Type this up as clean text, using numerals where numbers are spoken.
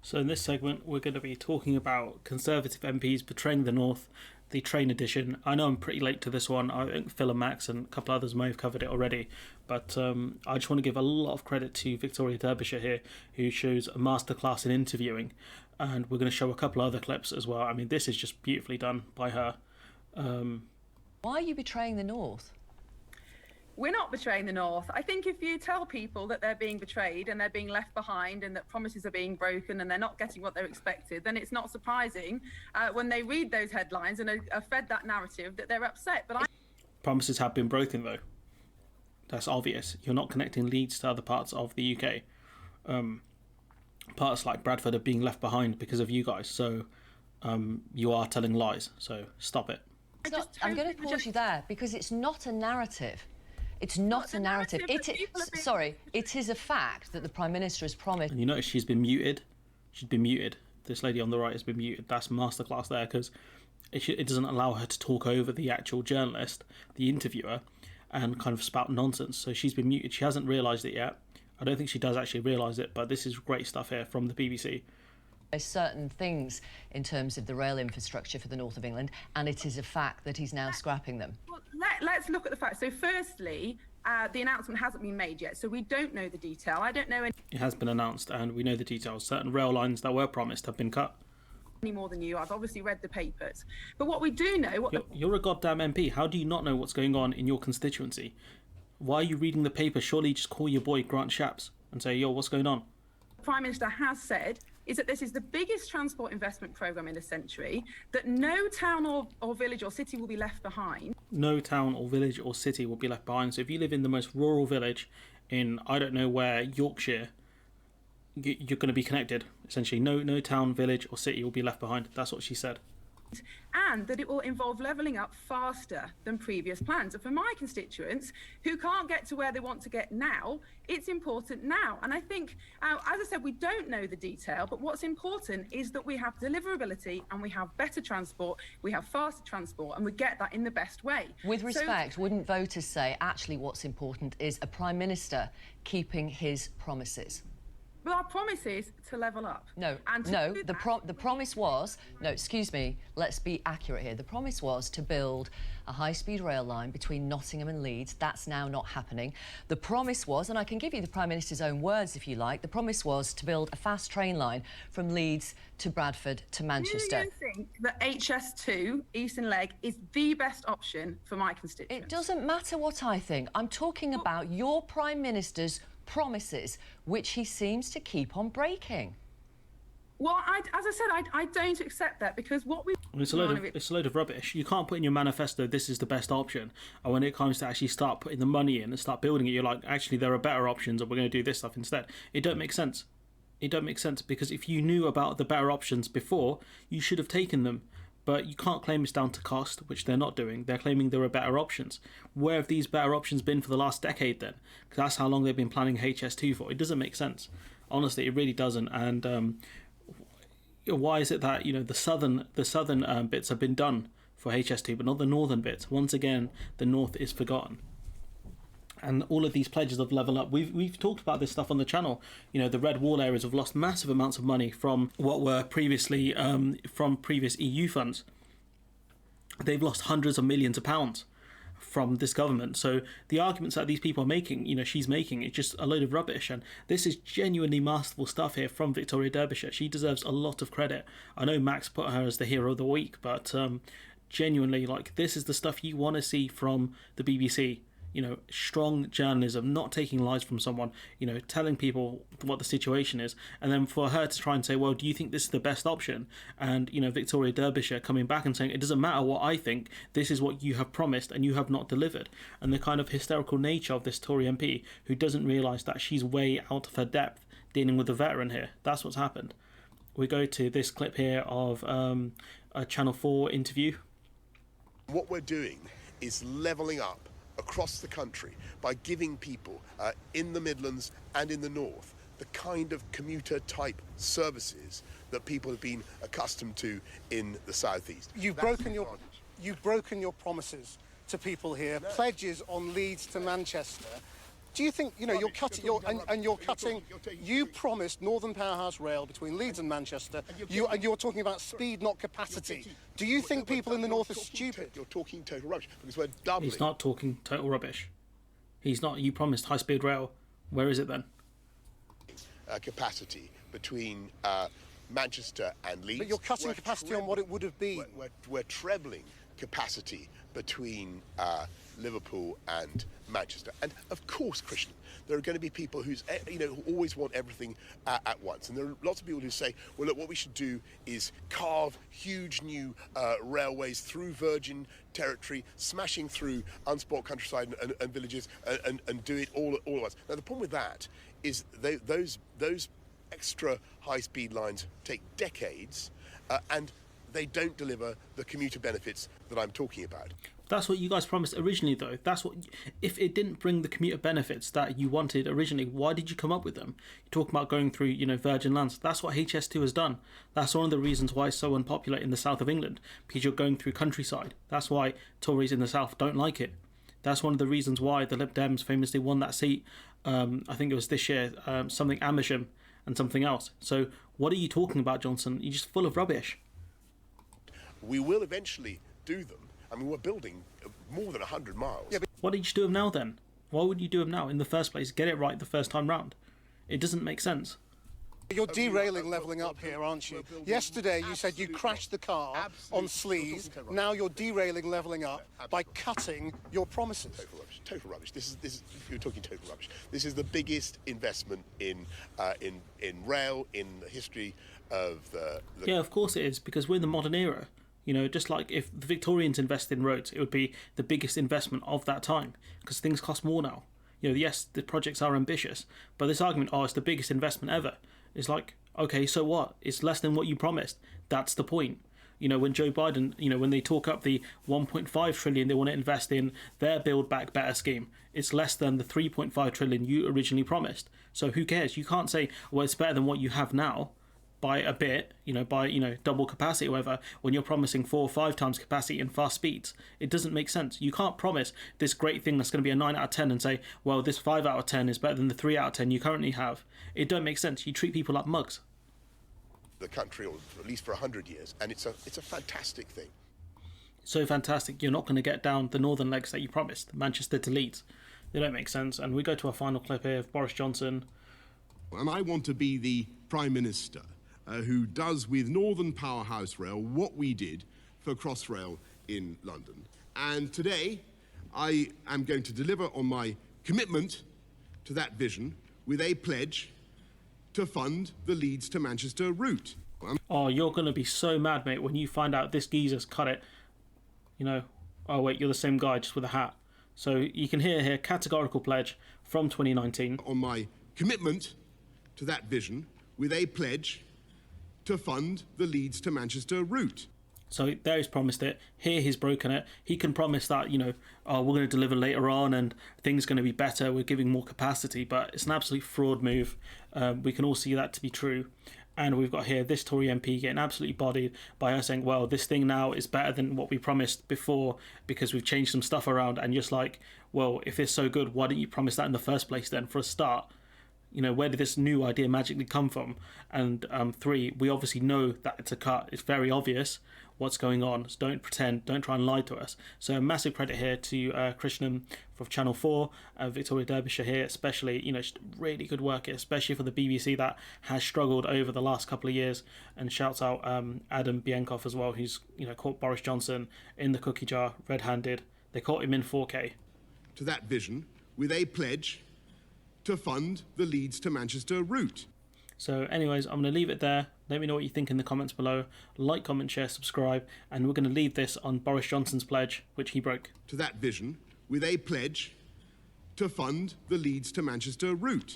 So in this segment, we're going to be talking about Conservative MPs betraying the North, the train edition. I know I'm pretty late to this one. I think Phil and Max and a couple others may have covered it already, but I just want to give a lot of credit to Victoria Derbyshire here, who shows a masterclass in interviewing, and we're going to show a couple other clips as well. I mean, this is just beautifully done by her. Why are you betraying the North? We're not betraying the North. I think if you tell people that they're being betrayed and they're being left behind and that promises are being broken and they're not getting what they're expected, then it's not surprising when they read those headlines and are fed that narrative that they're upset. But Promises have been broken, though. That's obvious. You're not connecting Leeds to other parts of the UK. Parts like Bradford are being left behind because of you guys. So you are telling lies. So stop it. I'm going to pause you there because it's not a narrative. It's not a narrative. It is a fact that the Prime Minister has promised. And you notice she's been muted. She's been muted. This lady on the right has been muted. That's masterclass there, because it doesn't allow her to talk over the actual journalist, the interviewer, and kind of spout nonsense. So she's been muted. She hasn't realised it yet. I don't think she does actually realise it, but this is great stuff here from the BBC. There's certain things in terms of the rail infrastructure for the north of England, and it is a fact that he's now scrapping them. well, let's look at the facts. So firstly, the announcement hasn't been made yet, so we don't know the detail. I don't know It has been announced, and we know the details. Certain rail lines that were promised have been cut. any more than you. I've obviously read the papers. But what we do know... You're a goddamn MP. How do you not know what's going on in your constituency? Why are you reading the paper? Surely just call your boy Grant Shapps and say, yo, what's going on? The Prime Minister has said is that this is the biggest transport investment programme in a century, that no town or village or city will be left behind. No town or village or city will be left behind. So if you live in the most rural village in, I don't know where, Yorkshire, you're going to be connected. Essentially, no town, village or city will be left behind. That's what she said. And that it will involve levelling up faster than previous plans. And for my constituents who can't get to where they want to get now, it's important now. And I think, as I said, we don't know the detail, but what's important is that we have deliverability and we have better transport, we have faster transport, and we get that in the best way. With respect, wouldn't voters say, actually what's important is a Prime Minister keeping his promises? Well, our promise is to level up. No, the promise was... No, excuse me, let's be accurate here. The promise was to build a high-speed rail line between Nottingham and Leeds. That's now not happening. The promise was, and I can give you the Prime Minister's own words if you like, the promise was to build a fast train line from Leeds to Bradford to Manchester. Do you think that HS2, Eastern Leg, is the best option for my constituents? It doesn't matter what I think. I'm talking about your Prime Minister's promises, which he seems to keep on breaking. Well, as I said, I don't accept that, because what we... It's a load of rubbish. You can't put in your manifesto, this is the best option. And when it comes to actually start putting the money in and start building it, you're like, actually, there are better options and we're going to do this stuff instead. It don't make sense. It don't make sense, because if you knew about the better options before, you should have taken them. But you can't claim it's down to cost, which they're not doing. They're claiming there are better options. Where have these better options been for the last decade then? Because that's how long they've been planning HS2 for. It doesn't make sense. Honestly, it really doesn't. And why is it that the southern bits have been done for HS2, but not the northern bits? Once again, the north is forgotten. And all of these pledges of level up, we've talked about this stuff on the channel. The red wall areas have lost massive amounts of money from what were previously from previous EU funds. They've lost hundreds of millions of pounds from this government. So the arguments that these people are making, she's making, it's just a load of rubbish. And this is genuinely masterful stuff here from Victoria Derbyshire. She deserves a lot of credit. I know Max put her as the hero of the week, but genuinely, this is the stuff you want to see from the BBC. Strong journalism, not taking lies from someone, telling people what the situation is. And then for her to try and say, well, do you think this is the best option? And, Victoria Derbyshire coming back and saying, it doesn't matter what I think, this is what you have promised and you have not delivered. And the kind of hysterical nature of this Tory MP who doesn't realise that she's way out of her depth dealing with a veteran here. That's what's happened. We go to this clip here of a Channel 4 interview. What we're doing is levelling up across the country by giving people in the Midlands and in the North the kind of commuter-type services that people have been accustomed to in the South East. You've broken your promises to people here, pledges on Leeds to Manchester. Do you think, you know, you're cutting, you promised Northern Powerhouse Rail between Leeds and Manchester, and you're talking about speed, not capacity. Do you think people in the north are stupid? You're talking total rubbish, because we're doubling. He's not talking total rubbish. He's not. You promised high-speed rail. Where is it then? Capacity between Manchester and Leeds. But you're cutting capacity on what it would have been. We're trebling capacity between Liverpool and Manchester. And of course, Christian, there are going to be people who always want everything at once. And there are lots of people who say, well, look, what we should do is carve huge new railways through virgin territory, smashing through unspoilt countryside and villages, and do it all at once. Now, the problem with that is those extra high-speed lines take decades, and they don't deliver the commuter benefits that I'm talking about. That's what you guys promised originally, though. That's what. If it didn't bring the commuter benefits that you wanted originally, why did you come up with them? You're talking about going through, virgin lands. That's what HS2 has done. That's one of the reasons why it's so unpopular in the south of England, because you're going through countryside. That's why Tories in the south don't like it. That's one of the reasons why the Lib Dems famously won that seat. I think it was this year, something Amersham and something else. So what are you talking about, Johnson? You're just full of rubbish. We will eventually do them. I mean, we're building more than 100 miles. Yeah, but why did you do them now then? Why would you do them now in the first place? Get it right the first time round. It doesn't make sense. You're derailing levelling up here, aren't you? Yesterday you said you crashed the car on Sleaze. Now you're derailing levelling up by cutting your promises. Total rubbish. Total rubbish. This is you're talking total rubbish. This is the biggest investment in rail in the history of the. Yeah, of course it is, because we're in the modern era. Just like if the Victorians invested in roads, it would be the biggest investment of that time, because things cost more now. Yes, the projects are ambitious, but this argument, it's the biggest investment ever. It's like, okay, so what? It's less than what you promised. That's the point. When Joe Biden, when they talk up the 1.5 trillion they want to invest in their Build Back Better scheme, it's less than the 3.5 trillion you originally promised. So who cares? You can't say, well, it's better than what you have now by a bit, by double capacity or whatever, when you're promising 4 or 5 times capacity and fast speeds. It doesn't make sense. You can't promise this great thing that's going to be a 9 out of 10 and say, well, this 5 out of 10 is better than the 3 out of 10 you currently have. It don't make sense. You treat people like mugs. The country, or at least for 100 years, and it's a fantastic thing. So fantastic, you're not going to get down the northern legs that you promised, Manchester to Leeds. They don't make sense. And we go to our final clip here of Boris Johnson. And I want to be the Prime Minister who does with Northern Powerhouse Rail what we did for Crossrail in London. And today, I am going to deliver on my commitment to that vision with a pledge to fund the Leeds to Manchester route. Oh, you're going to be so mad, mate, when you find out this geezer's cut it. Oh wait, you're the same guy, just with a hat. So you can hear here, categorical pledge from 2019. On my commitment to that vision with a pledge to fund the Leeds to Manchester route. So there he's promised it. Here he's broken it. He can promise that, we're going to deliver later on and things are going to be better. We're giving more capacity, but it's an absolute fraud move. We can all see that to be true. And we've got here this Tory MP getting absolutely bodied by her saying, well, this thing now is better than what we promised before because we've changed some stuff around. And just like, well, if it's so good, why didn't you promise that in the first place then for a start? Where did this new idea magically come from? And 3, we obviously know that it's a cut. It's very obvious what's going on. So don't pretend, don't try and lie to us. So massive credit here to Krishnam from Channel 4, Victoria Derbyshire here, especially, just really good work, especially for the BBC that has struggled over the last couple of years. And shouts out Adam Bienkov as well, who's, caught Boris Johnson in the cookie jar, red-handed. They caught him in 4K. To that vision with a pledge to fund the Leeds to Manchester route. So anyways, I'm going to leave it there. Let me know what you think in the comments below. Like, comment, share, subscribe. And we're going to leave this on Boris Johnson's pledge, which he broke. To that vision with a pledge to fund the Leeds to Manchester route.